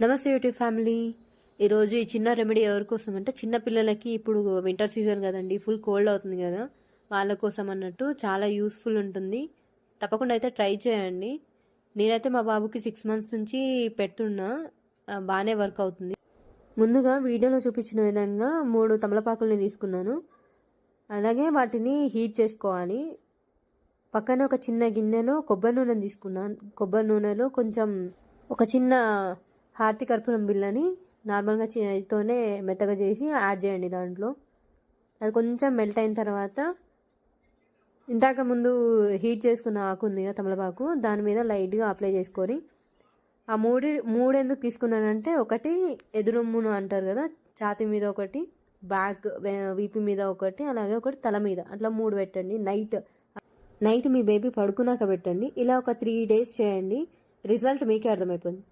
నమస్తే YouTube family. ఈరోజు ఈ చిన్న రెమెడీ ఎవరి కోసం అంటే చిన్న పిల్లలకి ఇప్పుడు వింటర్ సీజన్ కదండి, ఫుల్ కోల్డ్ అవుతుంది కదా, వాళ్ళ కోసం అన్నట్టు చాలా యూస్ఫుల్ ఉంటుంది. తప్పకుండా అయితే ట్రై చేయండి. నేనైతే మా బాబుకి 6 months నుంచి పెడుతున్నా, బాగానే వర్క్ అవుతుంది. ముందుగా వీడియోలో చూపించిన విధంగా 3 తమలపాకుల్ని తీసుకున్నాను. అలాగే వాటిని హీట్ చేసుకోవాలి. పక్కన ఒక చిన్న గిన్నెలో కొబ్బరి నూనె తీసుకున్నాను. కొబ్బరి నూనెలో కొంచెం ఒక చిన్న హారతి కర్పూరం బిళ్ళని నార్మల్గా చేతితోనే మెత్తగా చేసి యాడ్ చేయండి దాంట్లో. అది కొంచెం మెల్ట్ అయిన తర్వాత ఇందాక ముందు హీట్ చేసుకున్న ఆకు ఉంది కదా తమలపాకు, దాని మీద లైట్గా అప్లై చేసుకొని ఆ మూడు ఎందుకు తీసుకున్నానంటే, ఒకటి ఎదురొమ్మును అంటారు కదా, ఛాతీ మీద ఒకటి, బ్యాక్ వీపు మీద ఒకటి, అలాగే ఒకటి తల మీద, అట్లా 3 పెట్టండి. నైట్ మీ బేబీ పడుకున్నాక పెట్టండి. ఇలా ఒక 3 days చేయండి. రిజల్ట్ మీకే అర్థమైపోయింది.